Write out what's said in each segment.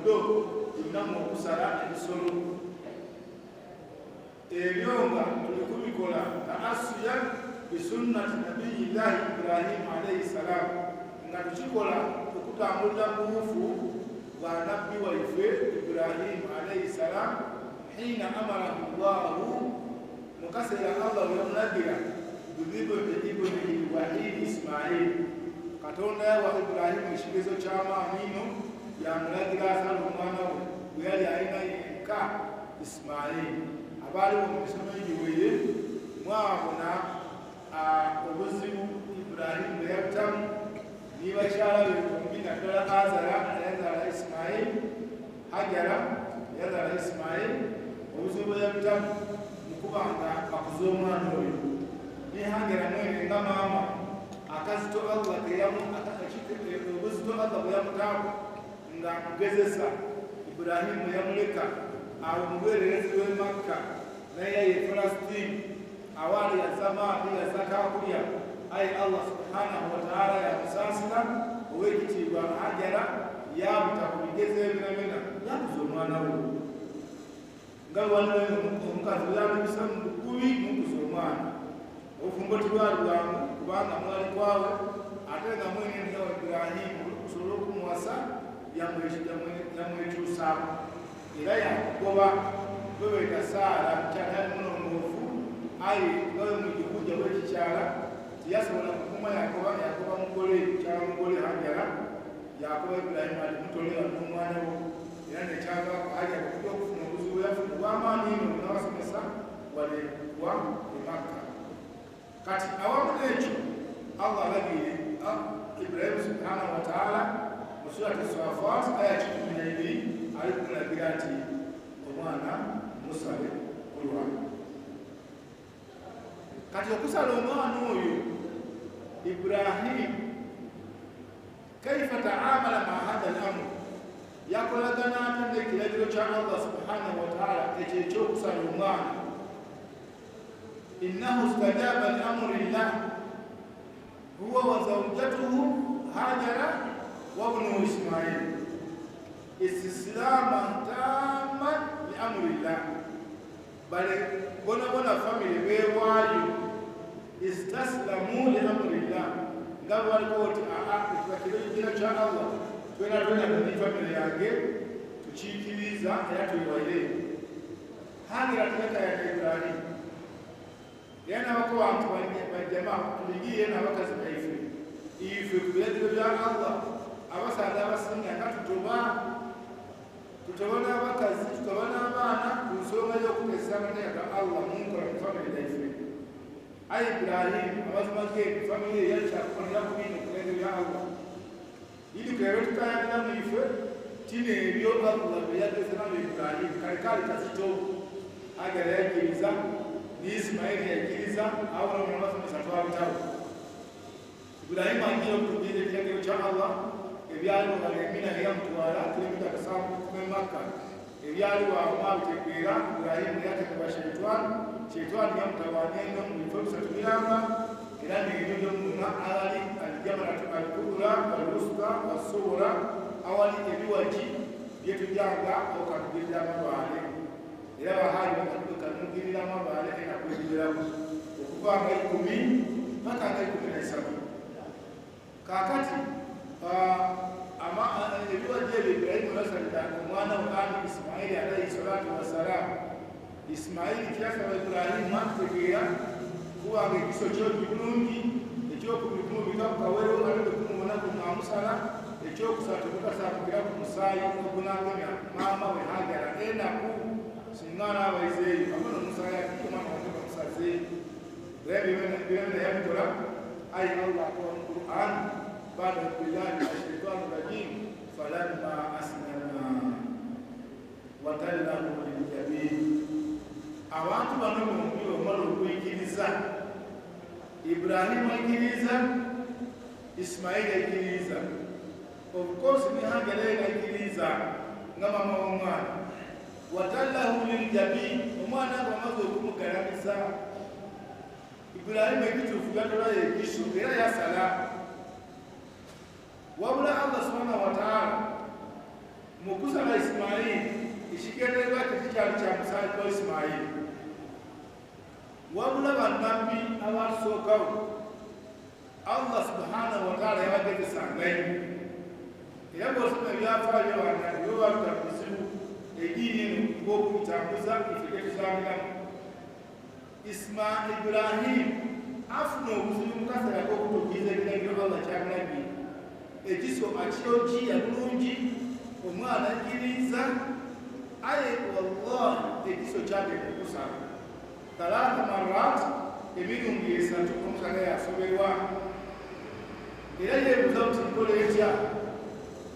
luguudo tulinamu okusala ebisolo ebyo nga tuli kubikola taasiya bisunnati nabiyillahi Ibrahimu alayhi salaam nga tukikola okutambulira mu bufu bwa nabbi waife Ibrahimu alayhi salaam hiina amarahu llahu mu kaseera Allah we yamulagira bidhibhi ibnihi wahidi Ismail Katonda yawa Ibrahimu ekigezo ky'amaanyi ino yamulagira asala omwana we bwe yali alina yenka Ismail abaaliwo mu misomo egiwere mwabona obuzibu Ibrahimu bwe yabutamu ni bakyala be bombi naddala Azara yazaala Ismail Hajara yazaala Ismail obuzibu bwe yabutamu mukuba nga akuza omwana oyo ni Hajara mwene nga maama akazito Allah obuzito Allah bwe yamutaamu nga amugezesa Ibrahimu yamuleka awo mugwererezi w'e Makka naye ye Falasitini awaali yazamaani yazakakulya aye Allah subhanahu wa ta'ala yamusaasira ow'ekitiibwa Hajara yabuta ku bigezo ebirabena yakuza omwana we nga waliwo omukazi yamubisa mu bukubi mukuza omwana obufumbo tibwali bwangu kubanga mwali kwawe ate nga mwene nyawa Ibrahimu okusobola okumuwasa yamwekyusaamu era yakugoba gwebeta Saara mukyala munongoofu aye ngawe mugikuja w'ekikyala tiyasobola kukuma yakoba mugole kyala mugole Hajara yakoba Ibrahimu ati mutolera n'omwana wo era nekyava Hajara okuja okufuna obuzibu yafuna obw'amaanyi ino n'abasomesa wale wa e Makka kati awamu n'ekyo Allah alagire Ibrahimu subhanahu wa ta'ala mu surati Safat aya 12 ali kumulagira nti omwana musale kulwana kati okusala omwana oyo Ibrahimu kaifa ta'amala ma hadha al-amr yakolagana ate n'ekiragiro kya Allah subhanahu wa ta'ala ekyo ekyokusala omwana innahu istajaba li-amri llah huwa wa zawjatuhu Hajara wa ibnuhu Ismail istislaman tamman li-amri llah bale bona family bewaayo istaslamu li-amri llah nga baliko oti ekiragiro kya Allah twena ni family yange tukiikiriza era tuyiwaire Hajara tekayaka Ibrahimu yana wako bantu banjamaa tuligiye n'abakazi baife ife kubiragiro bya Allah abasaza abasinga nga tutobona abakazi tutobona abaana ku nsonga y'okugezesa amateeka ga Allah munkola mu family yaife aye Ibrahimu amazima ge family ye yakyakukolera ku bino kubiragiro bya Allah ili kwebe tutayagira mu ife tine ebyo Allah bye yagezesa mu Ibrahimu kale kazito Hajara yakiriza ni Ismail yakiriza awona mu basomesa twabitawo Ibrahimu agiye okutugira ekiragiro kya Allah ebyaliwo Emina yamutwala kilomita kasanvu okuva e Makka ebyaliwo awo mwabitegeera Ibrahimu yatekebwa Shaitani yamutawaanya ennyo mu bifo bisatu byamba era n'ebyo by'omuna awali aljamaratu al-kubra al-wusta as-sughra awali ebiwagi byetujanga okatugirira amabaale era bahaali bakanugirira amabaale enakwegeramu okuva nga 10 mpaka nga 13 kakati ebiwagi ebyo Ibrahimu yasalira omwana we Ismaili alayhi salatu wassalamu Ismaili kyasaba Ibrahimu akutegeera kubanga ekiso kyoti bulungi ekyokubiri kumubika ku kawero alebe kumubonaku ng'amusala ekyokusatu kutasatukira ku musaayi ogunangamya maama we Hajara enaku singa n'abayizeeyo abona omusaayi akitomana wateka musazeeyo era byonna yabikola ayi Allah akola mu Qur'an ba'da billahi minash shaitani rajim falamma aslama wa tallahu lil-jabin abantu bano bombi bamala okuyigiriza Ibrahimu ayigiriza Ismaili ayigiriza of course ni Hajara ayigiriza nga mama w'omwana watallahu lil-jabin omwana bamaze okumugalamisa Ibrahimu ekituufu yatolayo ekisu era yasala wabula Allah subhanahu wa ta'ala mukusala Ismaili ekigendererwa tekikyali kya musaayi gwa Ismaili wabula bannabbi abatusookawo Allah subhanahu wa ta'ala yabagezesangayo era bw'osoma ebyafaayo bannabbi bo baluta buzibu eddiini eno ng'okugitambuza ife tetuzaaliramu Ibrahim afuna obuzibu mu kaseera k'okutuukiriza ekiragiro Allah kyamulagiye ekiso akiyogiya bulungi omwana akkiriza aye wallahi ekiso kyagenda okusala talata marat emirundi 3 omusana yasoberwa era yeebuuza nti nkola etya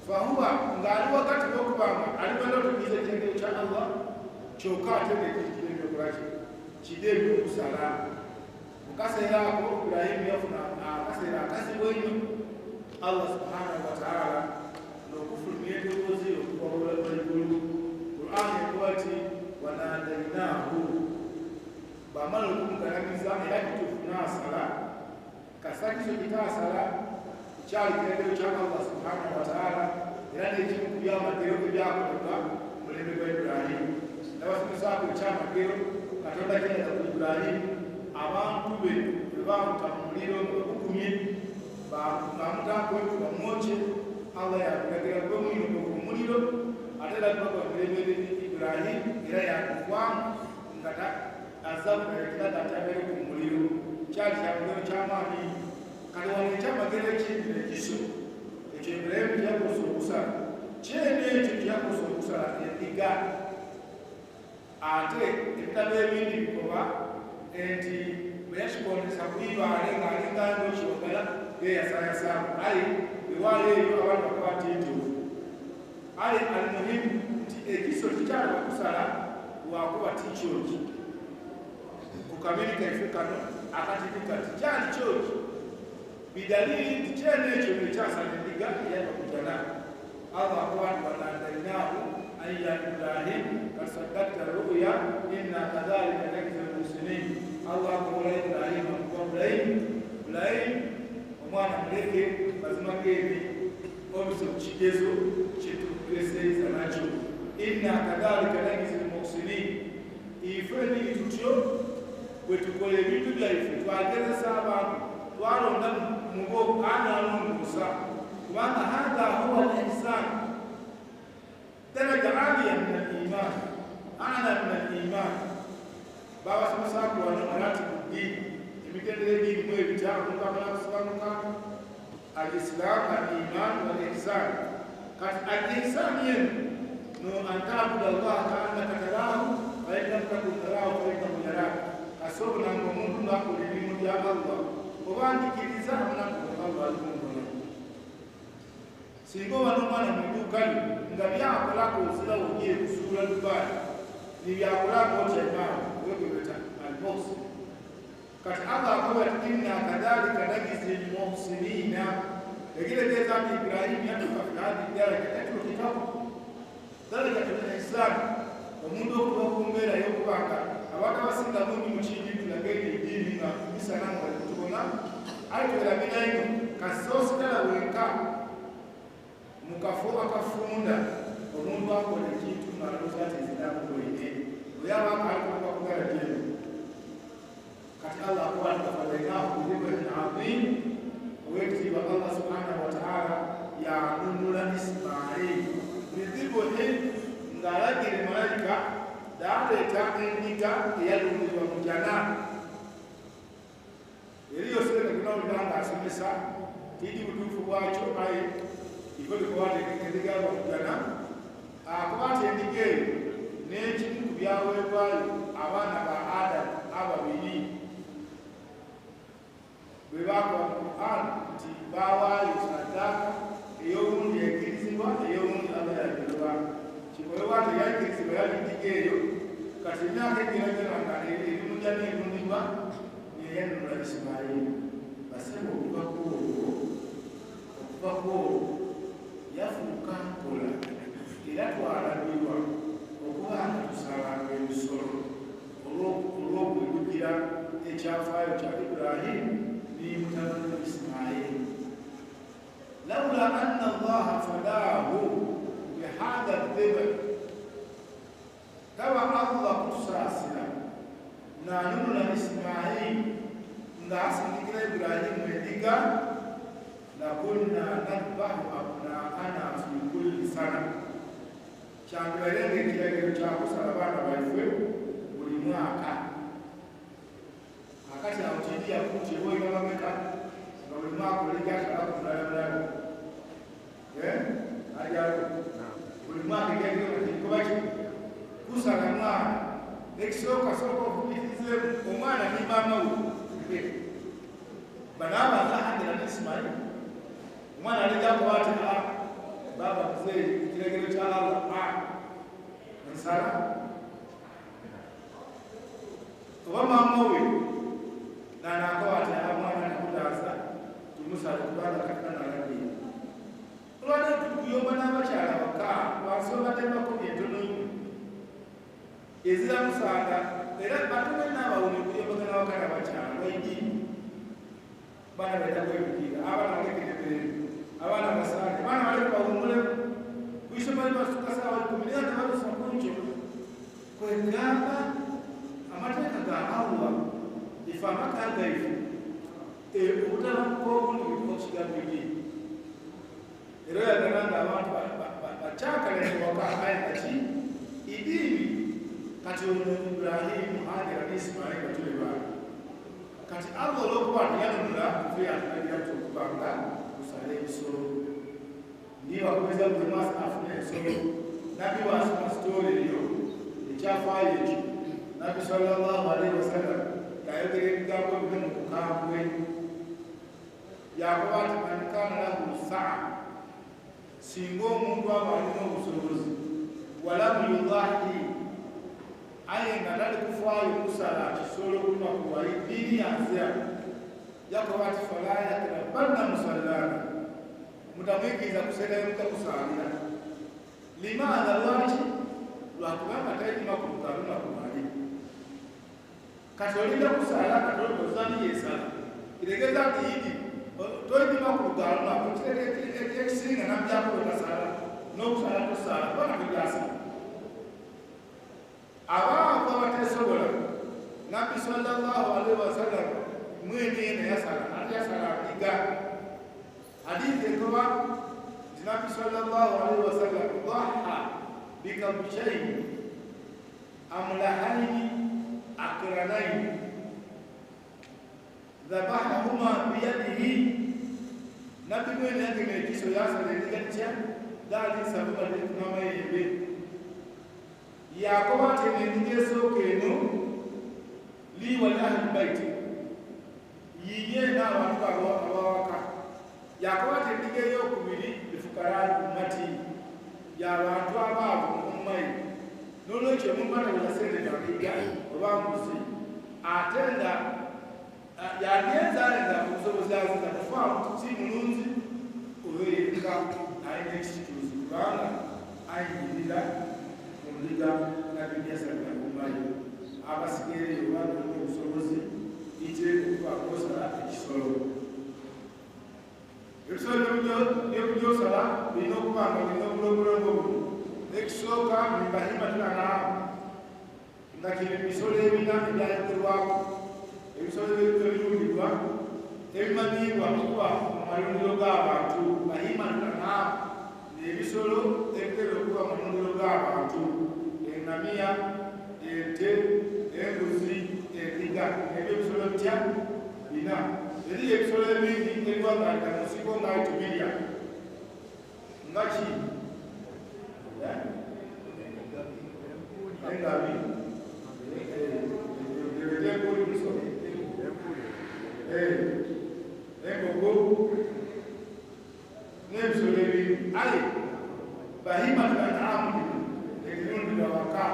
fahuwa ng'ali wakati w'okubanga ali bana otuukiriza ekiragiro kya Allah kyokka ate ng'ekiragiro okulaki kide ebyokusala mu kaseera ako Ibrahimu yafuna akaseera akazibu ennyo Allah subhanahu wa ta'ala n'okufulumya eddoboozi okuva waigulu Qur'an ekuwa ti wanadainahu bamala okumugalamiza era kituufu n'asala kasakiso kitaasala kyali kiragiro kya Allah subhanahu wa ta'ala era n'ekimu ku byamagero ebyakolebwa mu mulembe gwa Ibrahimu n'abasomesa ekyamagero Katonda kyalaga ku Ibrahimu abantu be bwe baamuta mu muliro nga bakukumye bamutako bamwoce Allah yakulagira gwe mwino ku muliro ate lakuba mirembe Ibrahimu era yakuvaamu nga azabu ekiraga atabere ku muliro kyali kyamagero kyamaani kati wano ekyamagero ekindi nekiso ekyo Ibrahimu kyakosa okusala kyene ekyo kyakosa okusala endiga ate ebitabo ebindi bikoba enti bwe yakikondesa kuyibaale ng'alinga ndokyogala yeyasayasaamu aye ewaayo eyo abantu bakwata enjovu aye alimuhimu nti ekiso kikyali bakusala lwakuba tikyoki ku kabiri kaife kano akatini kati kyali kyoki bidaliri nti kyene ekyo nekyasala endiga eyabakujana Allah akwati wanadainaahu ayya Ibrahim kasaddaqta ru'ya inna kadhalika najzi al-muhsinin Allah akola Ibrahim Ibrahim omwana muleke mazima gebi omuso kigezo kyetukugeseeza nakyo inna kadhalika najzi al-muhsinin ife ni tutyo bwe tukola ebintu byaife twagezesa abantu twalonda mubo analongosa kubanga hadha huwa al-ihsan درجة عالية من الإيمان أعلى من الإيمان بابا سمساك وانا مراتب الدين يمكن الدين هو يبتاع مقابل الإسلام الإيمان والإحسان الإحسان نو أن تعبد الله كأنك تراه فإن لم تكن تراه فإنه يراك أصبنا نقوم نقول لمن يا الله وأنت كذا نقول الله المؤمن singo banomwana mudukali nga byakolako ozira ogiye kusuula lubaali nibyakolako otyamaao wegwebeta almosi kati Allah akoba inna kadhalika najzi almuhsinina ekireteeza nti Ibrahimu yatuuka fi hadi daraja yatulo kitabu darajatul ihsan omuntu okuba ku mbeera y'okubanga abantu abasinga bungi mu kintu tulagenda eddiini nga misanamu balikutubona aye tuberabinaino kasoosigala wenka mukafo akafunda omuntu akola ekintu ng'alowooza ati zinamukoine oyaba akaalikulaba kugala jeno kati Allah akwati kafadainahu bidhibhin adhim owekitiibwa Allah subhanahu wa ta'ala yanunula Ismail bidhibhin ng'alagira malayika daaleeta endiga eyalumizibwa mu jana eriyo sireka kunawulira ng'asomesa tidi butuufu bwakyo aye ifo bikwate endiga bakugana akwate endiga eyo n'ekimu ku byaweebwayo abaana ba Adamu ababiri bwe bakola mu Qur'an nti baawaayo saddaaka ey'obundi yakirizibwa ey'obundi Allah yagirirwa kikolebwa nti yakirizibwa yali endiga eyo kati emyaka egiragera nga erimujja n'erundibwa yeyanunula Isimayiri basema okuva kwolwo yafuuka nkola era twalabirwa okuba nga tusalanga emisolo olw'okweddukira ekyafaayo kya Ibrahimu ne mutabani Isimayiri lawula anna Allaha fadaahu هذا الذبح تبع الله كساسنا نانونا إسماعيل ناسنكنا إبراهيم وديكا لكنا نذبح أبناءنا في كل سنة شامبرين كيلو تشاكو سلبانا بايفو ulimwaka akati awukidia kuti boyo bameka ulimwaka ulijaka akulala ajabu ulimwaka ngeke kubaki kusala mwana nekisoka soko kubize omwana ni mama we banaba ahadira Ismail omwana alija kwati baba mzee kilegelo cha Allah nsala wamamowe na nakawati amwana nakudaza tumusala kubanga katika narabi olwana tukuyomba n'abakyala baka basoba tebako byentono ezira musaga era batume n'abawumi kuyombagana wakala bakyala baidini bana betakwebukira abana bakekerebere abana basale bana bali bawumule kwisomali basukasa walikumira tebalusakunjo kwegamba amateka ga Allah ifamaka agaifu obutala bw'obuli bw'okigambibye era yagalanga abantu bakyakalae waka ayakati idini kati ono Ibrahimu Hajara ne Ismaili batule baali kati Allah olw'okuba teyanunula tuyatulagira okubanga kusala ebisolo niye wakuweza buli mwasi afuna ensolo nabbi wasoma sitooli eyo ekyafaayo ekyo Nabi sallallahu alaihi wasallam kayogera ebigambo bino mu bukambwe yakoba ati man kana lahu saa singa omuntu aba alina obusobozi walamu yudahi aye nga tali kufaayo kusala kisolo olunaku wali dini yanzira yakoba ati fala yakrabanna musallana mutamwikiriza kusalayo mutakusalira limaadha lwaki lwakubanga tayidima ku lunaku wali katolinda kusala katolika ozani yesala kiregeza ati yidi toyidima ku lugalo lwako ekisinga nabyako wetasala n'okusala tosala kubanga kujasala abaako abatesobola nabbi sallallahu alaihi wasallam mwene yena yasala ate yasala akiga hadithi ekoba nti nabbi sallallahu alaihi wasallam dhaha bikabshaini amlahaini akranaini dhabahahuma biyadihi nabbi mwene yagena ekiso yasala endigatya dali sabuba lekunamayembe yakoba ati endiga esooka eno li wali ahli baiti yiye n'abantu abawaka yakoba ati endiga ey'okubiri lifukarani ummati y'abantu abaavu mummayi n'olwekyo mumbana bweyasente nabiga oba mbuzi ate nga yagenzaalenga obusobozi azinza kufaamu si mulunzi oyo yekka alina ekituuzi kubanga ayingira omuliga nabibyasalira kummayi abasigaeyo obanga obusobozi iteeka okuba kosala ekisolo ebisolo byekugyosala birina okuba nga birina obulongolongo buno ekisooka mibahimatulanaamu nga kiri bisolo ebina ebyayogerwako ebisolo ebirundibwa ebimanyibwa okuba mu malundiro g'abantu bahimatulanaamu nebisolo ebitera okuba mu malundiro g'abantu engamiya ente embuzi endiga ebyo ebisolo bitya bina eriyo ebisolo ebindi ebiwagalika mu nsiko nga itumirya nga ki engabi ebitempuli musobe engogo n'ebisolo ebindi aye bahimatulanamu ebirundibwa waka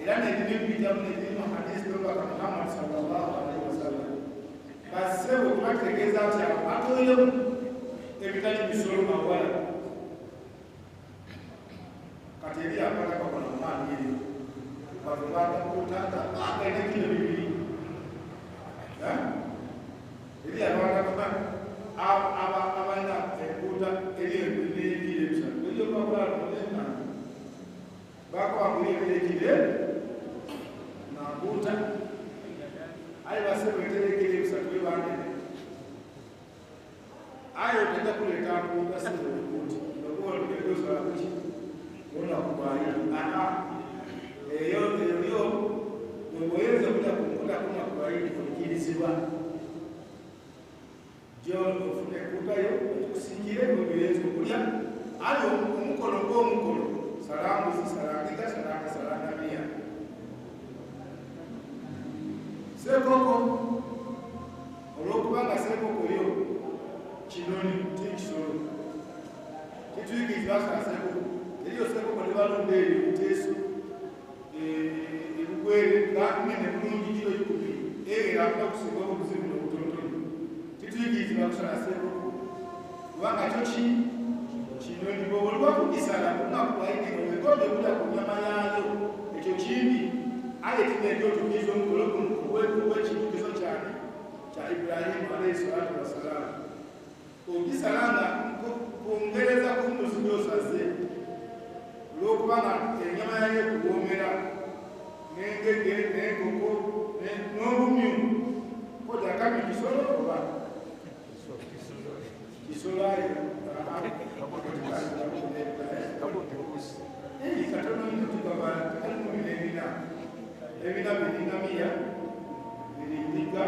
era nebibibitamu nebirimu hadisi tobaka Muhammad sallallahu alaihi wasallam basebo tubategeeza nti atoyo ebitali bisolo mawala kati eri akwata kakona mumaani eri bavubanga kutanga akaine kilo bibiri eri akwata abalina ekuuta eri ebiri ebisalo eyo bakulala mulena kirekire nakuta aye basebe kirekire bisatu banene ayo tenda kuleta mpunga sio kuti ndio ndio swala kuti ona kubali yo mweweza kuja kumkuta kuna kubali kukirizibwa John ufune kutayo kusikire mweweza kulya ayo umukono salamu zisalamika salama mia sekoko olokubanga sekoko yo kinoni tikisolo kituyigiriza sekoko eriyo sekoko libalonde ebiteeso ebigwere ngakumene bulungi kiro kikumi era akusinga obuzibu n'obutonotono kituyigiriza kusala sekoko kubanga kyo kinoni bw'oliwa kugisala kunakuwaigino wegonde kuja ku nyama yaayo ekyo kimbi aye tinedde otugiza omukolo guno ow'ekijukizo cyane kya Ibrahimu alayhi salatu wassalamu ogisalanga kwongereza ku mbuzi gy'osaze olw'okubanga enyama yayo kuwoomera n'engege n'enkoko n'obumyu kodakami kisolo oba kisolo ayo katono ino tukaba tekalimu ebina biringamiya birindiga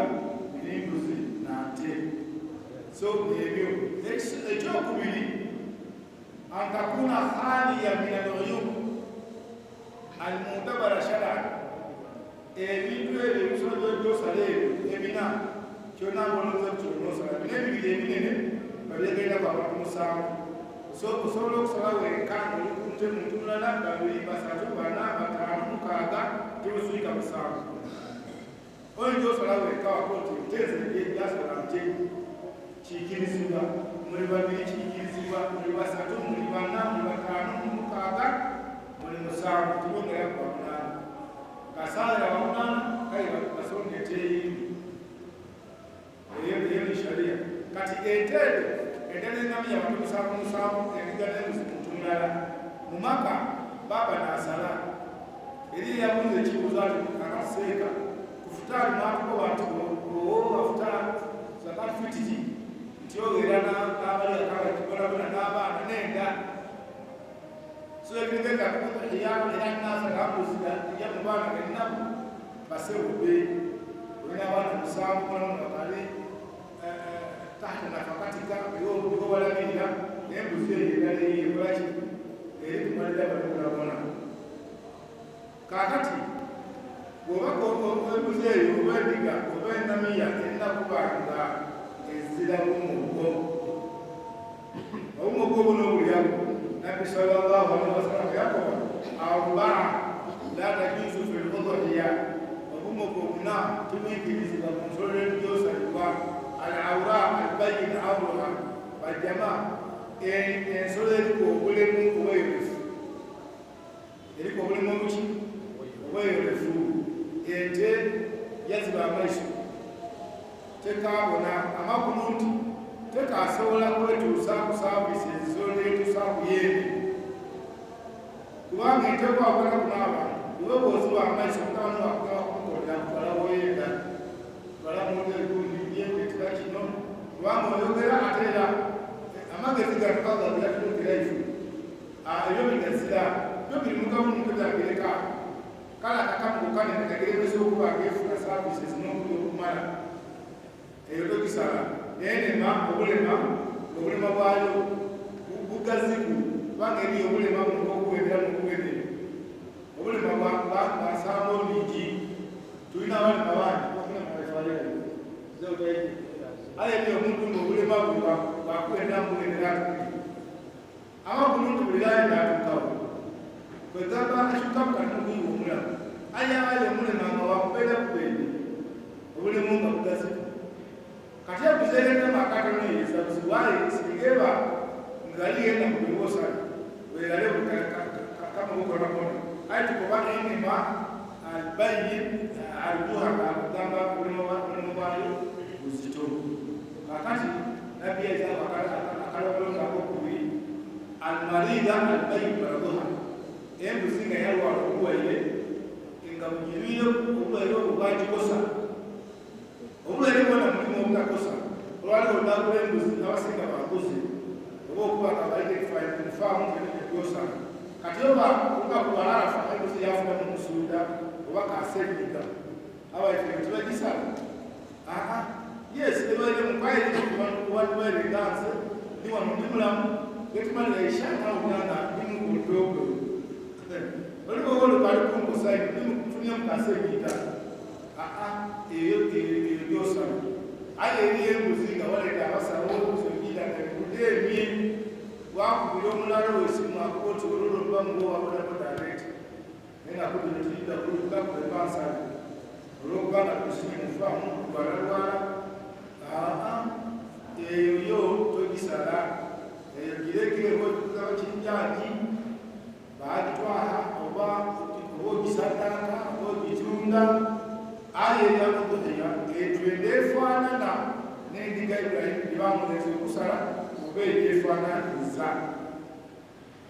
birimbuzi nate so ebyo ekyokubiri antakuna hali ya minaluyum almutabara sharan ebintu ebyo bisobola byosala ebyo ebina kyona bonoza kyonosala bina ebibiri ebinene babyegenda kwabantu musanvu so osobola okusala wenkanga olikunte muntu mulala babiri basatu bana bataano mukaaga tebusuyika musanvu oyinza osala wenka wakoti uteze ebyasobola nte kiikirizibwa muli babiri kiikirizibwa muli basatu muli bana muli bataano mukaaga muli musanvu tibongera kwa munaana kasalira wamunaana kale basonda ente eyindi eyo ni sharia kati entebe endala engamiya abantu musanvu endigana embuzi muntu mulala mu maka baba nasala eri yabuuza ekibuuzo ati akaseeka kufutaali mwatuko bantu afutaala zakati fitiki nti ogeera n'abali akala kibolabona n'abaana n'enda so ebinigenda eranasagaambuzira ejja mu baana bennaku basebube olina abaana musanvu mulamu bakale tahta nafakatika bigo balabirira n'embuzi eyo endala eyekolaki eri kumalira balikulabona kakati bw'obaka embuzi eyo oba endiga oba engamiya erina kuba nga ezira bumugo obumugo buno obulyago nabbi sallallahu alaihi wasallam yakoba arbaa la tajuzu fi ludhiya obumugo buna tubwikirizibwa ku nsolo ebyosalibwa al-awra al-bayyin awruha bajjama ensolo eriko obulemu obweyolefu eriko obulemu obuki obweyolefu ente yaziba amaiso tekabona amakulu nti tekasobola kwetuusa ku saavisi ezisolo etuusa ku yeene kubanga ente kwagala kunaaba iwe bwoziba amaiso mutabani wakugaba kumukolera kutwala woyenda twala mutegundi yeketera kino kubanga oyogera ate era amagezi gatugagagira tunukira ifu ebyo bigazira byo biri mugabunukezagereka kale akakamukane nekageremesa okuba agefuna saavisi ezinokuli okumala eyo togisala nenema obulema bwayo bugaziku kubanga eriyo obulema bunokuwendera nokuwendera obulema bwasamba olwigi tulina abalema bangi aye eriyo omuntu ngaobulema bwe bwakuwendera muwendera amakulu nti bulirayo atukawo kwegamba atukamu kanokwiwa omulamu aye omulema nga wakubeera kubende obulemu nga bugaziku kati yakuzereka makatono yezabuziwaye sigeba ngalienda mubiwosa welale kama bukonakona aye tukoba enema albayyin alduha akugamba bulemu bwayo buzito kakati nabbi yazaba akalobulongako kubiri almarida albayyin baraduha embuzi nga yalwala okuwa obulwaire nga bugirwire obulwaire obwo bwagikosa obulwaire bwona mulimu obutakosa olwaliwo olwagula embuzi abasinga baguzi oba okuba nga baite kufaamu ebyosana kati oba kubalarafa embuzi yafuka mu kusuuda oba kasenyiga abaife tibagisala yes ebaire mukwairewaire ganse ndi wano ndi mulamu getumalira ishanga uganda ndimuguldogo oliwo olukalikunkosai ndimukufunya mukasenyiga eyo byosana aye eriyo embuzi nga waleta abasawo zogira nekudemye wakubira omulala wesimu akoti ololo lubamugowabodabodarete nenga kudino tuyita kulukakulepansali olwokubanga tusinye mufaamu lwalalwala eyo yo togisala eyo girekireko kinjaki bagitwaha oba ogisataka oba ogitunda aye yakudodeya etwende efaanana n'endiga Ibrahimu gyebamuleze okusala oba ebyefaananiza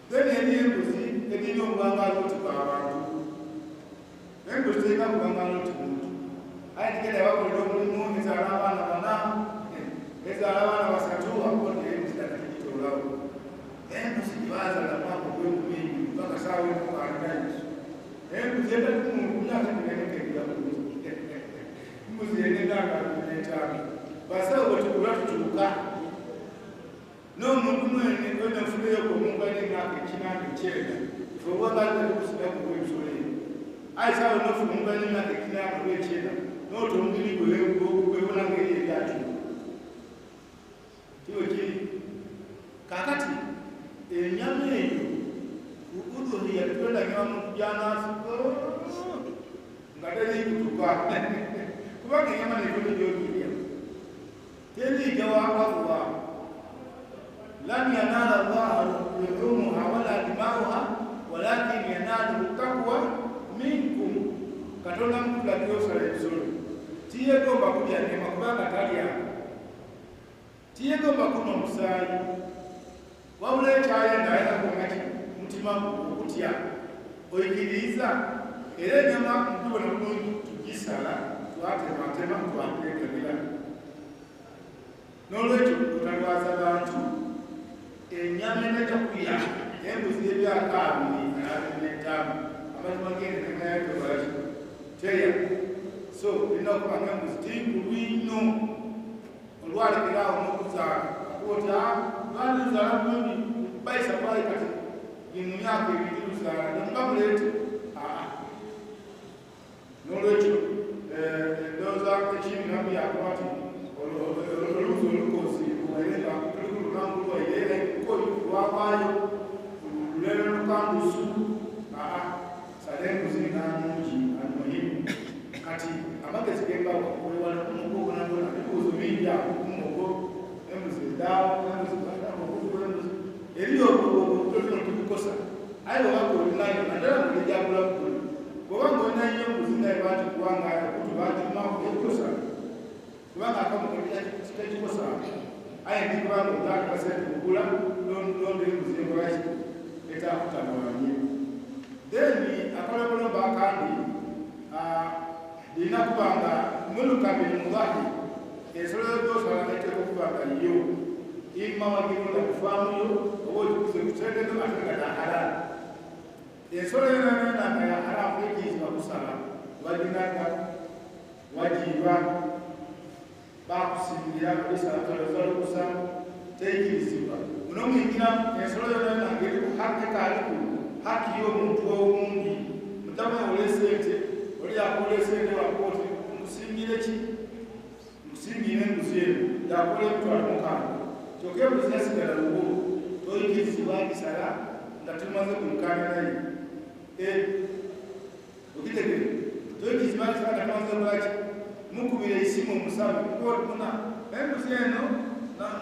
then eri embuzi erina obubangalo oti bw'abantu embuzi terina kubangalo oti muntu aye ntigenda yabakolera omulimu ezaala abaana bana ezaala abaana basatu akodde embuzi dala tegitolawo embuzi gyebazaala mwaka ogw'enkumingi mpaka saawa emukaaninayo embuzi etalimu myaka eminenekegiramu embuzi yenenanga netaano basawo bwetukula tutuuka n'omuntu mwene onafuneyoko omungane emyaka ekinanga ekyenda obwagakusigakuebisolo eyo aye saawe nofuna omungane emyaka ekinanga olwekyenda noota omubiri gwewonanga eri ebyatuuka kiwe kiri kakati enyama eyo udhuhiya tutwendagiramu kujanasi nga terikutuka kubanga enyama nekono gyogirya teriija wakavuwa lan yanala llaha luhumuha wala dimauha walakin yanaluhu taqwa minkum katonda mutulagira osala ebisolo tiyegomba kulya nyama kubanga talyako tiyegomba kuno omusaayi wabula ekyayenda ayina kongati mutima okutya oyigiriza era enyama mutubona bulungi tugisala twatematema twateekebera n'olwekyo tutalwaza bantu enyama enajja kulya embuzi ebyaka abiri abiri-n'etaano amazima gende nenayatobaki terya so olina okubanga embuzi tinkulu nnyo olwalekeraawo n'okuzaala akuota lwalizaala bulungi bayisa bwali kati mu myaka ebiri luzaala nemubamuleete n'olwekyo endowooza ekindi namu yakuba ti olubuzi olukozi luwairera lukulukambulu lwairera lwawaayo lulero lukambusu sale embuzi nanungi almuhimu kati amagezi gembawo wewala kumugogo nagona ebibuuzo bingi awo kumugo embuzi edaawo embuzi eriyo tolino tubikosa aye wabanga olinayo naddala mulejagula kukulu bwobanga olinayo embuzi naye bati kubanga kutu bagimaku ekikosa kubanga akamutekikosa aye ndikubanga otakasente kugula londa embuzi enkolaki etakutamanye then akalombolomba akandi lirina kubanga mulukabiri mubahi ensolo yosala neteka okubanga yo imma wagirunda kufaamuyo oba okikuze kukyendeko ate nga nahalala ensolo yonayona nga yahalamu ekiyitibwa kusala waginaga wagiiba bakusingira esalatolozalukusa teyikirizibwa muno muyingira ensolo yonayona ngaeriku haki kaliku haki y'omuntu owundi mutamu ewole sente oli yakola esente wakooti nkusingire ki nkusingire embuzi eno yakola emitwalo mukaaga kyokka embuzi yasigala lugo toyikirizibwa gisala nga tumaze kumukanya naye okitegere toyikirizibwa gisala nga tumaze kulaki mukubira isimu omusabe kukolimuna embuzi eno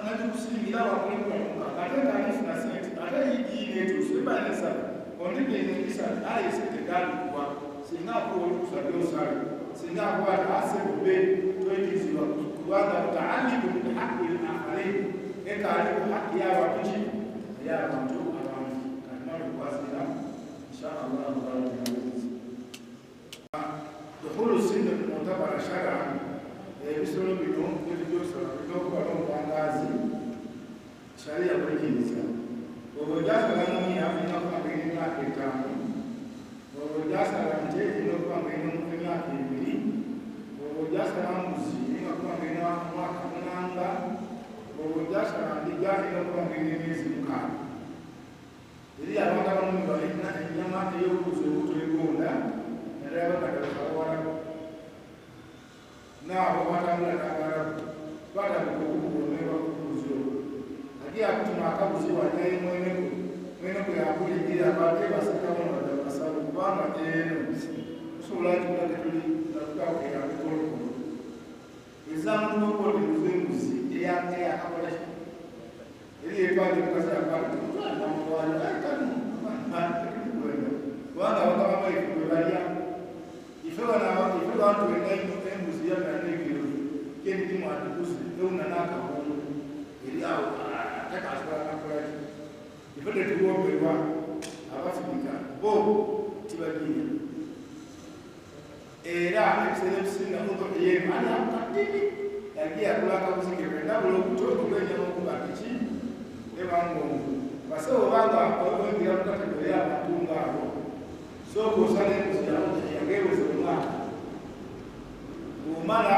nagikusingira wakola emitwalo mukaaga ate nganifuna sente ate yigiine etuuso ebanesaba ondigenegisala aye sente galikubwa singa akuwa olukusa byosale singa akuwa asebube toyikirizibwa kubanga mutaalliku bilhaqi lakharin ekaliku haqi y'abantu y'abantu abantu kati nalo kukwasira insha allah takwala shara ebisolo bino byosala binokuba n'obuwangazi sharia bwekiriza obwo gyasala ngamia alina okuba nga erina emyaka 5 obwo gyasala nte erina okuba nga erina emyaka 2 obwo gyasala mbuzi erina okuba nga erina mwaka munanga obwo gyasala ndiga erina okuba nga erina emyezi 6 eri abantu abamu balina ennyama ey'obuzi obutolegonda naddala bakadala abawalabu naabo batambula n'abalabu batabuka okukubonerwa ku buzi obwo ate akutuma akabuzi wanyayo mweneko yakuligira abadde basekamu wadde basawo kubanga eno tusobola kitula tetuli natukako yakukolokono ezamutulokote muzembuzi eyakakola eri epande mukasi akati kubanga abakama baife bwe balya ife bantu benaino embuzi yakanegero kendimu atukusi euna n'akabondo eri awo atakasobola nakolaki ife tetuwomberwa abafirika bo tibaginya era ebiseera ebisinga yemala katini yagiye agula akabuzi kebendabula okuto okwenyama okuba kiki ebangongo basawo obanga okwingira mu kategori y'amatungo abo sooka osala embuzi yageeweza omwaka bw'omala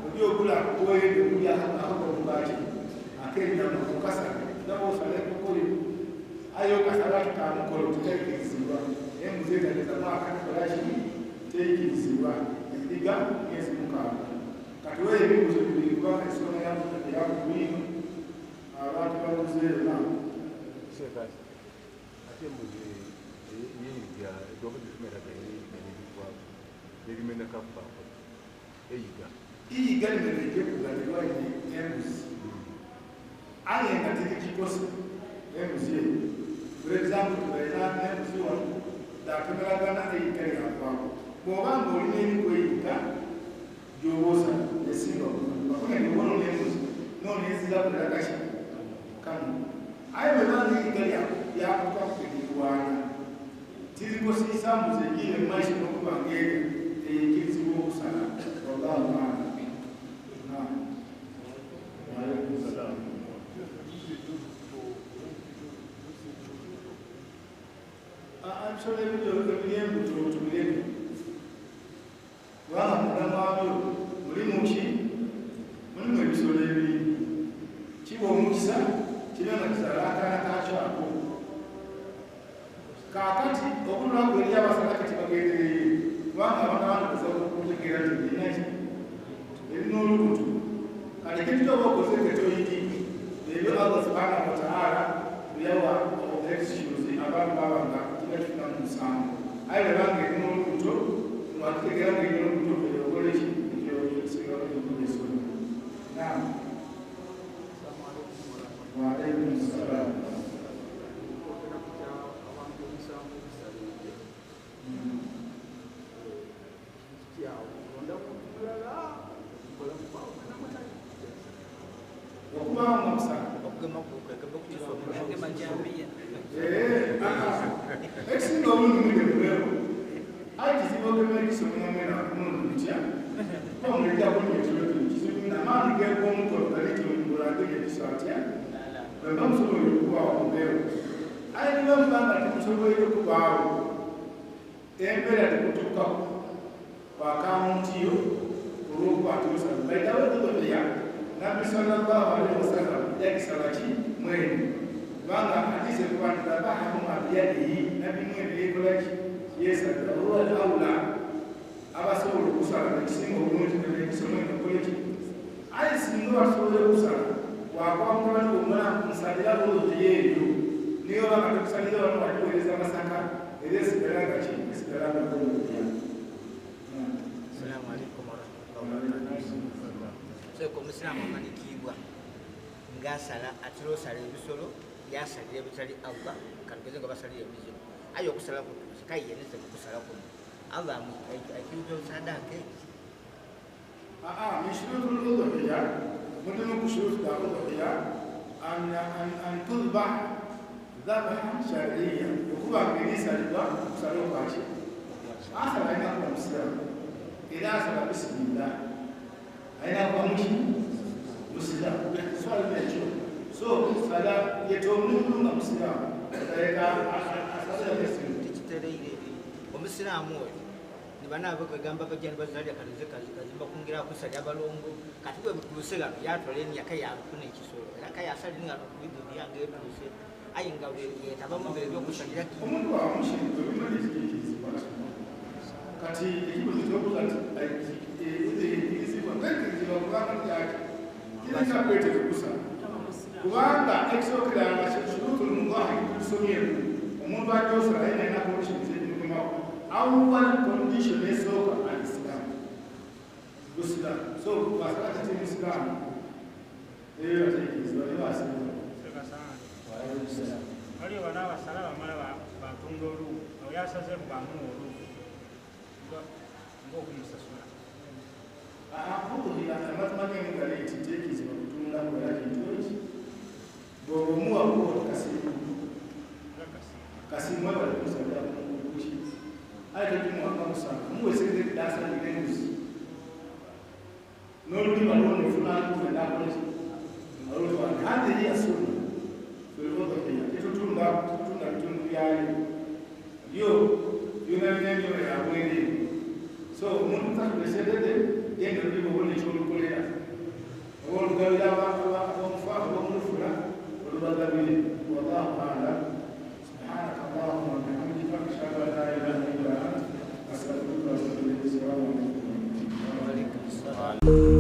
oli ogula kuwende okulya akakomubaki ak'enyama okasala naba osala ekukuli ayo kasala tukamukolo tutayikirizibwa embuzi egaleza mwaka tukolaki teyikirizibwa endiga myezi 6 kati weyo ebibuzo bibiri kubanga ensonga yakubwino abantu babuzeeyo nabo Sekasi, ate mbuzi yeyiga edobo zisimeraga yeyiga nerimena kakubaako eyiga iyiga limereke kugalirwa embuzi aye nga tiri kikosi embuzi eyo for example tubaina embuzi wano dakemeragana eyiga lyavaako bw'obanga olina ebikweyiga gy'obuusa esinga bakune nibwono n'embuzi noonezira kulagaki kanu aye bwebanga eyiga lyakuka kukerirwana tirikosiisa mbuzi egiire mu maiso n'okuba ng'eri eyikirizibwa okusala wallahu taala. Ebisolo ebyembuto tubireke kubanga munda mwabyo mulimu ki mulimu ebisolo ebingi kiba omukisa kiba nga kisala akaana kakyako kaakati okululaku eri abasala kati bagendereye kubanga abantu abantukuza okutegeera tibinaki erina olubuto kati ketitoba okoze ketoyitiki ebyo Allah subhanahu wa ta'ala byawa excuse abantu babanga tibakifuna mu musango aye bwebanga erina olubuto wakutegeera nga erina olubuto eyokola eki ekyosingawo ekyokugesona nam waalaikum salaam. Okubawo nga musana ekisinga obulungi mugemulewo aye kizibu ogema ekisomuyamwena kumundu bitya omulejja bulungi ekiro kizibu amaani gekomukolo galikimulangeri ekiso atya bwemba musoboire okubaawo mubeewo aye niba mubanga temusoboire okubaawo embeera tekutuukaku wakawuntiyo olw'okukwatirosa baitawo egobeya nabbi sallallahu alaihi wasallam yagisala ki mwene kubanga hadise kukwatira bahahuma biyadihi nabbi mwene yekolaki yesabira huwa al-awla abasobola okusala ekisinga obulungi nekisomwene okoleki aye singa basobola okusala wakwamula niwomala nsalira bulungi yeeyo niyo banga tekusalira bano wakiweereza amasaka era esigalanga ki esigalanga bulungi. Assalamu alaikum warahmatullahi wabarakatuh. So omusilamu amanikibwa ngasala atira osala ebisolo yasalira ebitali Allah kalugeze nga basalira ebizibu aye okusala kutuusa kayeneze mukusala kuno Allah akiruta osadaka من شروط الأضحية مثل شروط الأضحية أن تذبح ذبحا شرعيا وكما كنيسة لله صلوا عليه آخر أين أقول مسلم era asala bisimillah ayina kubamuki musiraamu swali nekyo so sala yeta omuntu nga musiraamu aleka asala bisimu tekitereire omusiraamu oyo nibanaabo kwegamba bajja nibazalya kalize kazimba kungira kusalya abalongo kati bwe butuuse gano yatwala emyaka yakufuna ekisolo era kayasali nga bibu byange etuuse aye nga yetabamu biro byokusalira omuntu wamushinga bimanizikizibwa kati ekibuzo kyobuza nti ekirizibwa tekirizibwa kubanga kyaki kireka kwetekekusa kubanga ekisookeranga shurutu lmullahi tusomyeku omuntu ajosala aye nalina conditions ezimugemako awal condition esooka alisilamu lusilamu so wasala kati musilamu eyo yatekirizibwa nebasimu waliwo banabasala bamala batunda olubu oyasaze kubamu olubu ngaokumusasula akukulira amatumanye ngale ekiteekizibwa kutunda kola kintu eki bw'omuwa kuwa kasimu kasimu bali kusabira kuki aye tekimuwaka musanga muweseze dasalire embuzi n'olulima lwonofuna nkuve nakoleki alotwala hadi eyasuna tetutunda bitundu byayo byo byona byenyo yabwere so omuntu takulesedede genda olulima obona ekyolukolera oba olugabira abamufaafu bamulufula olubagabire wallahu alam subhanaka allahumma wabihamdika ashhadu an la ilaha illa anta astaghfiruka wa atubu ilayk. Assalamu alaikum.